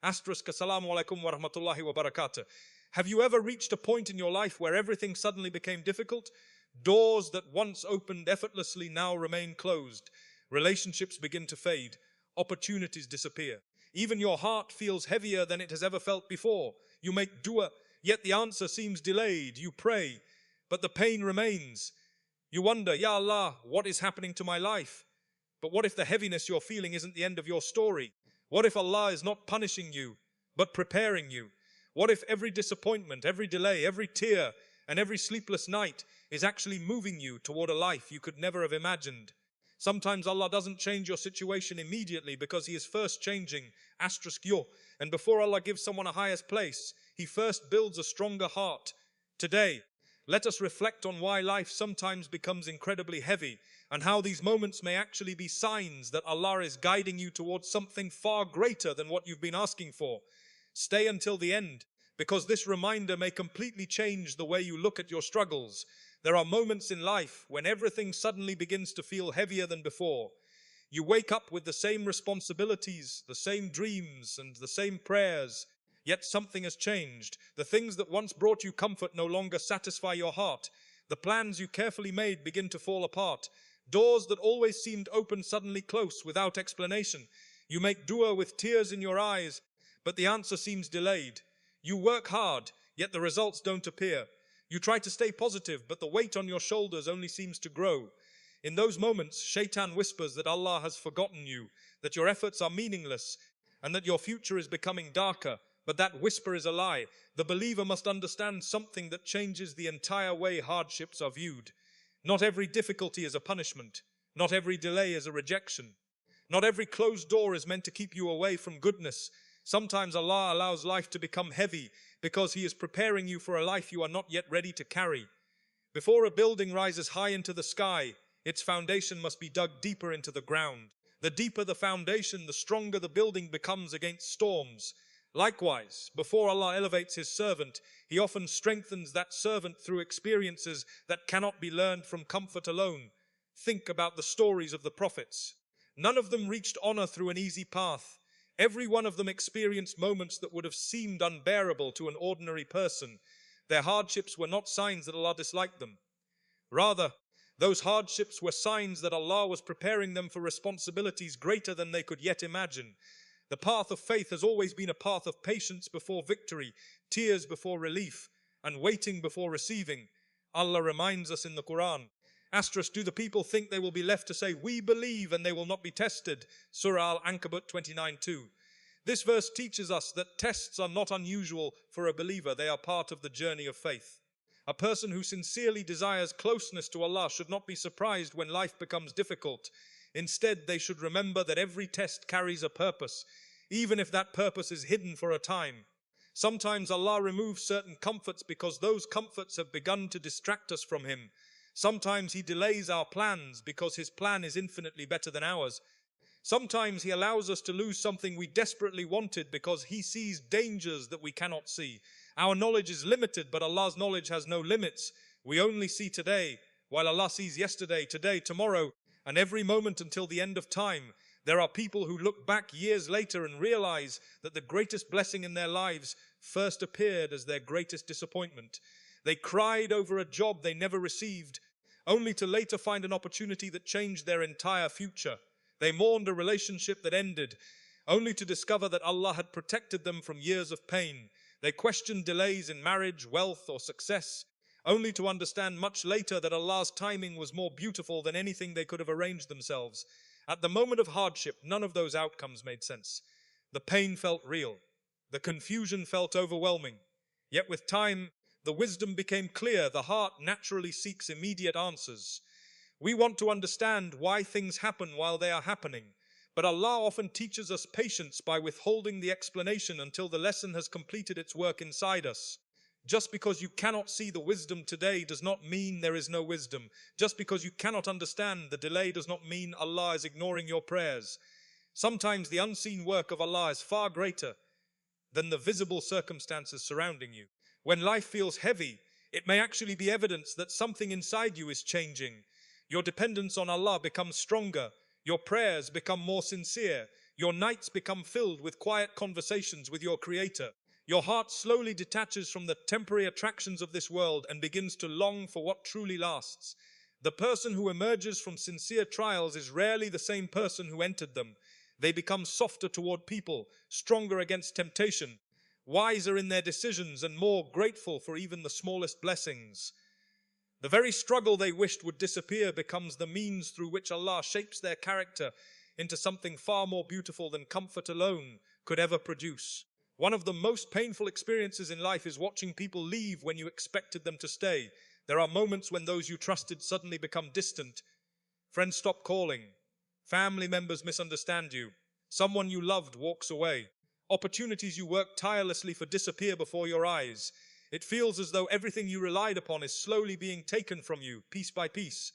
Assalamu alaikum wa rahmatullahi wa barakatuh. Have you ever reached a point in your life where everything suddenly became difficult? Doors that once opened effortlessly now remain closed. Relationships begin to fade. Opportunities disappear. Even your heart feels heavier than it has ever felt before. You make dua, yet the answer seems delayed. You pray, but the pain remains. You wonder, Ya Allah, what is happening to my life? But what if the heaviness you're feeling isn't the end of your story? What if Allah is not punishing you, but preparing you? What if every disappointment, every delay, every tear, and every sleepless night is actually moving you toward a life you could never have imagined? Sometimes Allah doesn't change your situation immediately because He is first changing you. And before Allah gives someone a highest place, He first builds a stronger heart. Today, let us reflect on why life sometimes becomes incredibly heavy and how these moments may actually be signs that Allah is guiding you towards something far greater than what you've been asking for. Stay until the end, because this reminder may completely change the way you look at your struggles. There are moments in life when everything suddenly begins to feel heavier than before. You wake up with the same responsibilities, the same dreams, and the same prayers, yet something has changed. The things that once brought you comfort no longer satisfy your heart. The plans you carefully made begin to fall apart. Doors that always seemed open suddenly close without explanation. You make dua with tears in your eyes, but the answer seems delayed. You work hard, yet the results don't appear. You try to stay positive, but the weight on your shoulders only seems to grow. In those moments, Shaitan whispers that Allah has forgotten you, that your efforts are meaningless, and that your future is becoming darker. But that whisper is a lie. The believer must understand something that changes the entire way hardships are viewed. Not every difficulty is a punishment. Not every delay is a rejection. Not every closed door is meant to keep you away from goodness. Sometimes Allah allows life to become heavy because He is preparing you for a life you are not yet ready to carry. Before a building rises high into the sky, its foundation must be dug deeper into the ground. The deeper the foundation, the stronger the building becomes against storms. Likewise, before Allah elevates His servant, He often strengthens that servant through experiences that cannot be learned from comfort alone. Think about the stories of the prophets. None of them reached honor through an easy path. Every one of them experienced moments that would have seemed unbearable to an ordinary person. Their hardships were not signs that Allah disliked them. Rather, those hardships were signs that Allah was preparing them for responsibilities greater than they could yet imagine. The path of faith has always been a path of patience before victory, tears before relief, and waiting before receiving. Allah reminds us in the Quran, do the people think they will be left to say, we believe, and they will not be tested? Surah Al-Ankabut 29:2. This verse teaches us that tests are not unusual for a believer. They are part of the journey of faith. A person who sincerely desires closeness to Allah should not be surprised when life becomes difficult. Instead, they should remember that every test carries a purpose, even if that purpose is hidden for a time. Sometimes Allah removes certain comforts because those comforts have begun to distract us from Him. Sometimes He delays our plans because His plan is infinitely better than ours. Sometimes He allows us to lose something we desperately wanted because He sees dangers that we cannot see. Our knowledge is limited, but Allah's knowledge has no limits. We only see today, while Allah sees yesterday, today, tomorrow, and every moment until the end of time. There are people who look back years later and realize that the greatest blessing in their lives first appeared as their greatest disappointment. They cried over a job they never received, only to later find an opportunity that changed their entire future. They mourned a relationship that ended, only to discover that Allah had protected them from years of pain. They questioned delays in marriage, wealth, or success, only to understand much later that Allah's timing was more beautiful than anything they could have arranged themselves. At the moment of hardship, none of those outcomes made sense. The pain felt real. The confusion felt overwhelming. Yet with time, the wisdom became clear. The heart naturally seeks immediate answers. We want to understand why things happen while they are happening, but Allah often teaches us patience by withholding the explanation until the lesson has completed its work inside us. Just because you cannot see the wisdom today does not mean there is no wisdom. Just because you cannot understand the delay does not mean Allah is ignoring your prayers. Sometimes the unseen work of Allah is far greater than the visible circumstances surrounding you. When life feels heavy, it may actually be evidence that something inside you is changing. Your dependence on Allah becomes stronger. Your prayers become more sincere. Your nights become filled with quiet conversations with your Creator. Your heart slowly detaches from the temporary attractions of this world and begins to long for what truly lasts. The person who emerges from sincere trials is rarely the same person who entered them. They become softer toward people, stronger against temptation, wiser in their decisions, and more grateful for even the smallest blessings. The very struggle they wished would disappear becomes the means through which Allah shapes their character into something far more beautiful than comfort alone could ever produce. One of the most painful experiences in life is watching people leave when you expected them to stay. There are moments when those you trusted suddenly become distant. Friends stop calling. Family members misunderstand you. Someone you loved walks away. Opportunities you worked tirelessly for disappear before your eyes. It feels as though everything you relied upon is slowly being taken from you, piece by piece.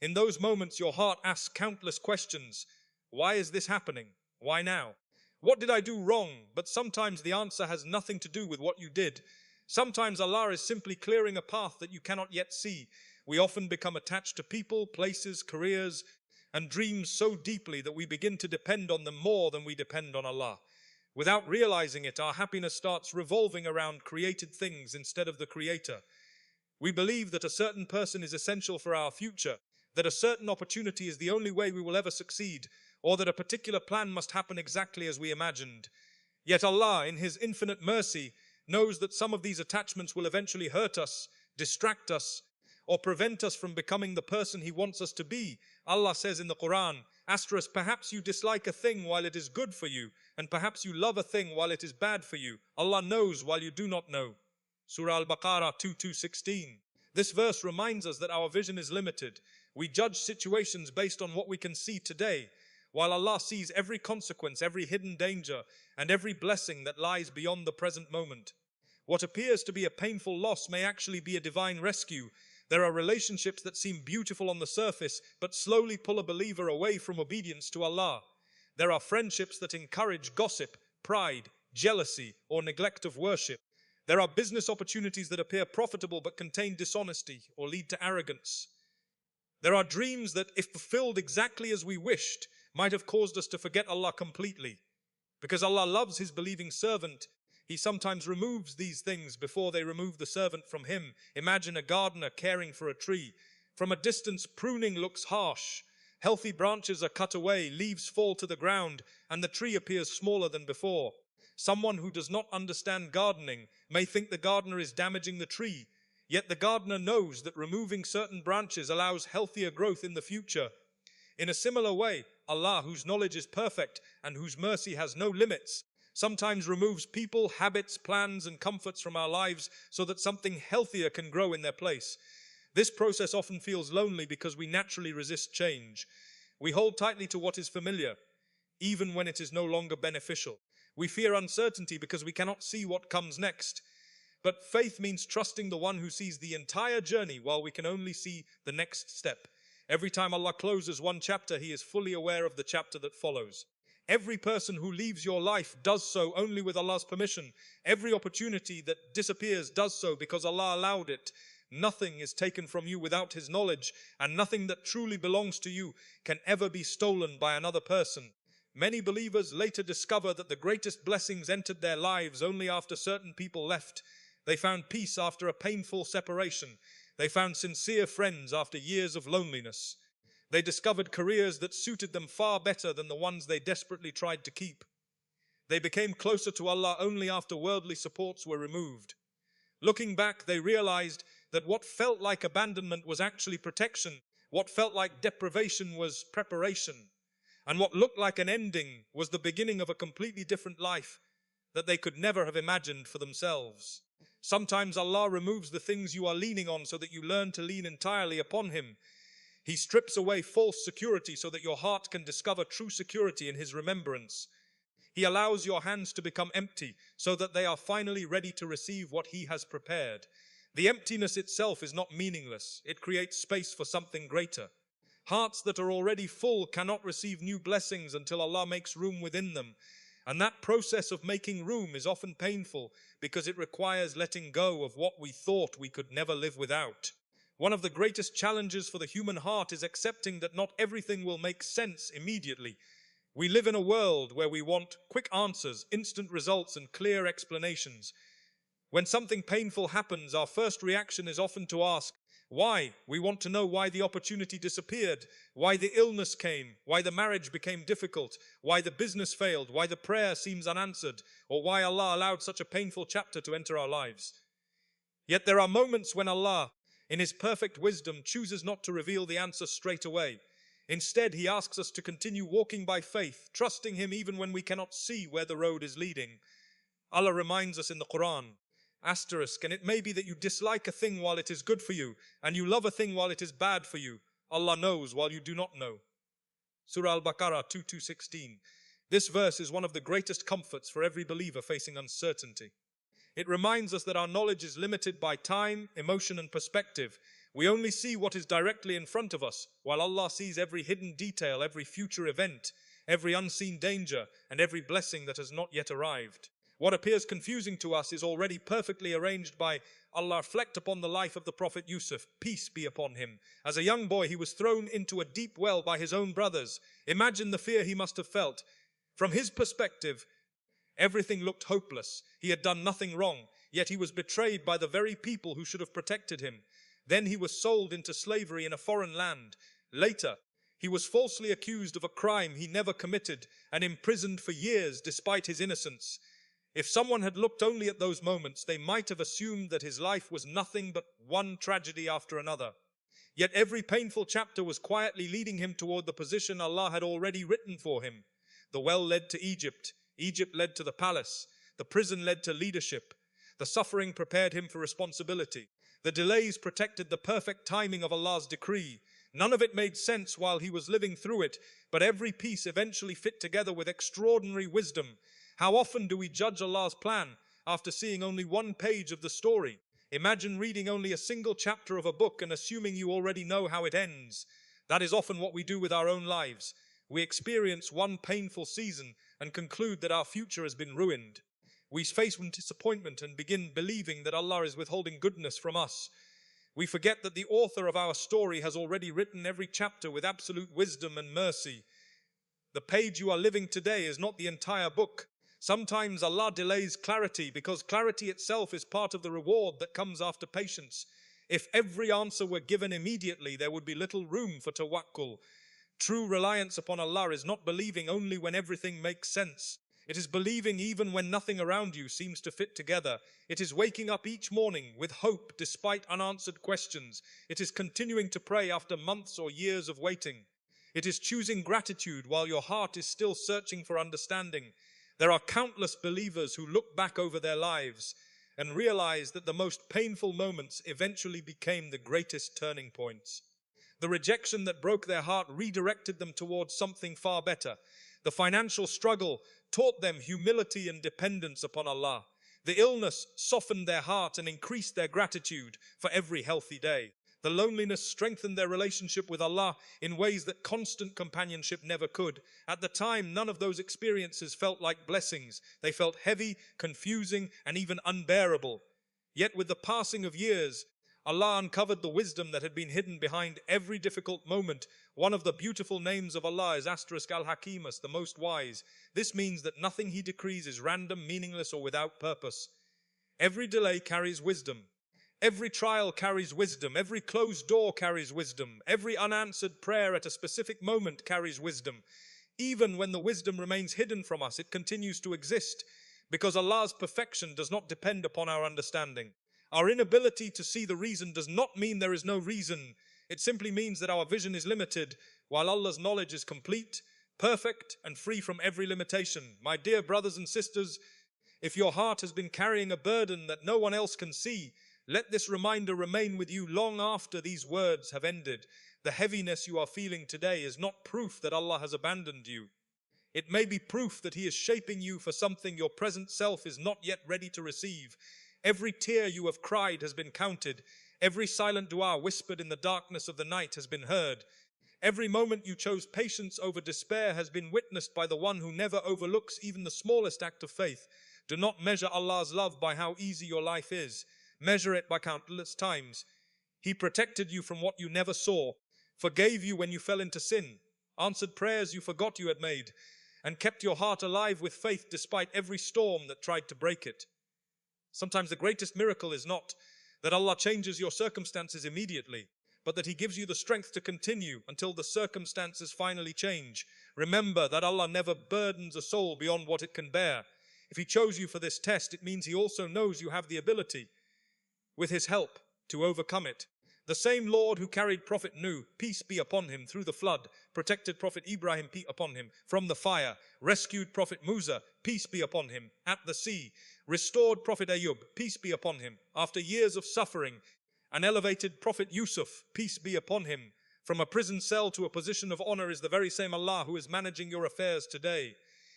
In those moments, your heart asks countless questions. Why is this happening? Why now? What did I do wrong? But sometimes the answer has nothing to do with what you did. Sometimes Allah is simply clearing a path that you cannot yet see. We often become attached to people, places, careers, and dreams so deeply that we begin to depend on them more than we depend on Allah. Without realizing it, our happiness starts revolving around created things instead of the Creator. We believe that a certain person is essential for our future, that a certain opportunity is the only way we will ever succeed, or that a particular plan must happen exactly as we imagined. Yet Allah, in His infinite mercy, knows that some of these attachments will eventually hurt us, distract us, or prevent us from becoming the person He wants us to be. Allah says in the Quran, perhaps you dislike a thing while it is good for you, and perhaps you love a thing while it is bad for you. Allah knows while you do not know. Surah Al-Baqarah 2:16. This verse reminds us that our vision is limited. We judge situations based on what we can see today, while Allah sees every consequence, every hidden danger, and every blessing that lies beyond the present moment. What appears to be a painful loss may actually be a divine rescue. There are relationships that seem beautiful on the surface, but slowly pull a believer away from obedience to Allah. There are friendships that encourage gossip, pride, jealousy, or neglect of worship. There are business opportunities that appear profitable but contain dishonesty or lead to arrogance. There are dreams that, if fulfilled exactly as we wished, might have caused us to forget Allah completely. Because Allah loves His believing servant, He sometimes removes these things before they remove the servant from Him. Imagine a gardener caring for a tree. From a distance, pruning looks harsh. Healthy branches are cut away, leaves fall to the ground, and the tree appears smaller than before. Someone who does not understand gardening may think the gardener is damaging the tree, yet the gardener knows that removing certain branches allows healthier growth in the future. In a similar way, Allah, whose knowledge is perfect and whose mercy has no limits, sometimes removes people, habits, plans, and comforts from our lives so that something healthier can grow in their place. This process often feels lonely because we naturally resist change. We hold tightly to what is familiar, even when it is no longer beneficial. We fear uncertainty because we cannot see what comes next. But faith means trusting the one who sees the entire journey while we can only see the next step. Every time Allah closes one chapter, He is fully aware of the chapter that follows. Every person who leaves your life does so only with Allah's permission. Every opportunity that disappears does so because Allah allowed it. Nothing is taken from you without His knowledge, and nothing that truly belongs to you can ever be stolen by another person. Many believers later discover that the greatest blessings entered their lives only after certain people left. They found peace after a painful separation. They found sincere friends after years of loneliness. They discovered careers that suited them far better than the ones they desperately tried to keep. They became closer to Allah only after worldly supports were removed. Looking back, they realized that what felt like abandonment was actually protection, what felt like deprivation was preparation, and what looked like an ending was the beginning of a completely different life that they could never have imagined for themselves. Sometimes Allah removes the things you are leaning on so that you learn to lean entirely upon Him. He strips away false security so that your heart can discover true security in His remembrance. He allows your hands to become empty so that they are finally ready to receive what He has prepared. The emptiness itself is not meaningless. It creates space for something greater. Hearts that are already full cannot receive new blessings until Allah makes room within them. And that process of making room is often painful because it requires letting go of what we thought we could never live without. One of the greatest challenges for the human heart is accepting that not everything will make sense immediately. We live in a world where we want quick answers, instant results, and clear explanations. When something painful happens, our first reaction is often to ask, why? We want to know why the opportunity disappeared, why the illness came, why the marriage became difficult, why the business failed, why the prayer seems unanswered, or why Allah allowed such a painful chapter to enter our lives. Yet there are moments when Allah, in His perfect wisdom, chooses not to reveal the answer straight away. Instead, He asks us to continue walking by faith, trusting Him even when we cannot see where the road is leading. Allah reminds us in the Quran, and it may be that you dislike a thing while it is good for you, and you love a thing while it is bad for you. Allah knows while you do not know. Surah Al-Baqarah 2:16. This verse is one of the greatest comforts for every believer facing uncertainty. It reminds us that our knowledge is limited by time, emotion, and perspective. We only see what is directly in front of us, while Allah sees every hidden detail, every future event, every unseen danger, and every blessing that has not yet arrived. What appears confusing to us is already perfectly arranged by Allah. Reflect upon the life of the Prophet Yusuf, peace be upon him. As a young boy, he was thrown into a deep well by his own brothers. Imagine the fear he must have felt. From his perspective, everything looked hopeless. He had done nothing wrong, yet he was betrayed by the very people who should have protected him. Then he was sold into slavery in a foreign land. Later, he was falsely accused of a crime he never committed and imprisoned for years despite his innocence. If someone had looked only at those moments, they might have assumed that his life was nothing but one tragedy after another. Yet every painful chapter was quietly leading him toward the position Allah had already written for him. The well led to Egypt. Egypt led to the palace. The prison led to leadership. The suffering prepared him for responsibility. The delays protected the perfect timing of Allah's decree. None of it made sense while he was living through it, but every piece eventually fit together with extraordinary wisdom. How often do we judge Allah's plan after seeing only one page of the story? Imagine reading only a single chapter of a book and assuming you already know how it ends. That is often what we do with our own lives. We experience one painful season and conclude that our future has been ruined. We face disappointment and begin believing that Allah is withholding goodness from us. We forget that the author of our story has already written every chapter with absolute wisdom and mercy. The page you are living today is not the entire book. Sometimes Allah delays clarity because clarity itself is part of the reward that comes after patience. If every answer were given immediately, there would be little room for tawakkul. True reliance upon Allah is not believing only when everything makes sense. It is believing even when nothing around you seems to fit together. It is waking up each morning with hope despite unanswered questions. It is continuing to pray after months or years of waiting. It is choosing gratitude while your heart is still searching for understanding. There are countless believers who look back over their lives and realize that the most painful moments eventually became the greatest turning points. The rejection that broke their heart redirected them towards something far better. The financial struggle taught them humility and dependence upon Allah. The illness softened their heart and increased their gratitude for every healthy day. The loneliness strengthened their relationship with Allah in ways that constant companionship never could. At the time, none of those experiences felt like blessings. They felt heavy, confusing, and even unbearable. Yet with the passing of years, Allah uncovered the wisdom that had been hidden behind every difficult moment. One of the beautiful names of Allah is Al-Hakimus, the Most Wise. This means that nothing He decrees is random, meaningless, or without purpose. Every delay carries wisdom. Every trial carries wisdom. Every closed door carries wisdom. Every unanswered prayer at a specific moment carries wisdom. Even when the wisdom remains hidden from us, it continues to exist because Allah's perfection does not depend upon our understanding. Our inability to see the reason does not mean there is no reason. It simply means that our vision is limited, while Allah's knowledge is complete, perfect, and free from every limitation. My dear brothers and sisters, if your heart has been carrying a burden that no one else can see, let this reminder remain with you long after these words have ended. The heaviness you are feeling today is not proof that Allah has abandoned you. It may be proof that He is shaping you for something your present self is not yet ready to receive. Every tear you have cried has been counted. Every silent dua whispered in the darkness of the night has been heard. Every moment you chose patience over despair has been witnessed by the one who never overlooks even the smallest act of faith. Do not measure Allah's love by how easy your life is. Measure it by countless times. He protected you from what you never saw, forgave you when you fell into sin, answered prayers you forgot you had made, and kept your heart alive with faith despite every storm that tried to break it. Sometimes the greatest miracle is not that Allah changes your circumstances immediately, but that He gives you the strength to continue until the circumstances finally change. Remember that Allah never burdens a soul beyond what it can bear. If He chose you for this test, it means He also knows you have the ability, with His help, to overcome it. The same Lord who carried Prophet Nuh, peace be upon him, through the flood, protected Prophet Ibrahim, peace upon him, from the fire, rescued Prophet Musa, peace be upon him, at the sea, restored Prophet Ayub, peace be upon him, after years of suffering, and elevated Prophet Yusuf, peace be upon him, from a prison cell to a position of honor, is the very same Allah who is managing your affairs today.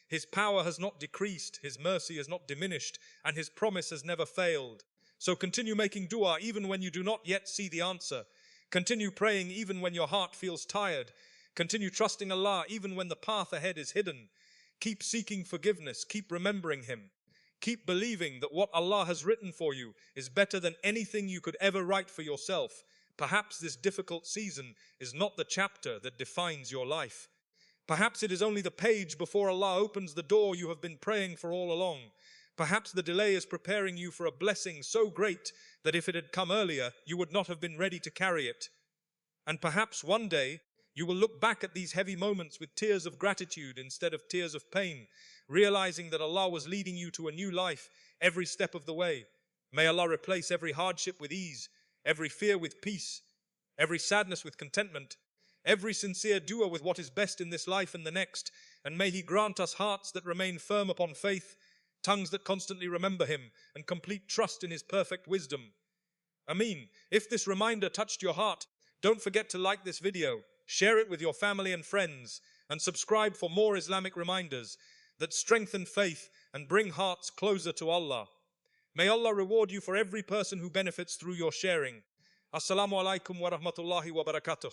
His power has not decreased, His mercy has not diminished, and His promise has never failed. So continue making dua even when you do not yet see the answer. Continue praying even when your heart feels tired. Continue trusting Allah even when the path ahead is hidden. Keep seeking forgiveness, keep remembering Him. Keep believing that what Allah has written for you is better than anything you could ever write for yourself. Perhaps this difficult season is not the chapter that defines your life. Perhaps it is only the page before Allah opens the door you have been praying for all along. Perhaps the delay is preparing you for a blessing so great that if it had come earlier, you would not have been ready to carry it. And perhaps one day, you will look back at these heavy moments with tears of gratitude instead of tears of pain, realizing that Allah was leading you to a new life every step of the way. May Allah replace every hardship with ease, every fear with peace, every sadness with contentment, every sincere dua with what is best in this life and the next, and may He grant us hearts that remain firm upon faith, tongues that constantly remember Him, and complete trust in His perfect wisdom. Ameen. If this reminder touched your heart, don't forget to like this video, share it with your family and friends, and subscribe for more Islamic reminders that strengthen faith and bring hearts closer to Allah. May Allah reward you for every person who benefits through your sharing. Assalamu alaikum wa rahmatullahi wa barakatuh.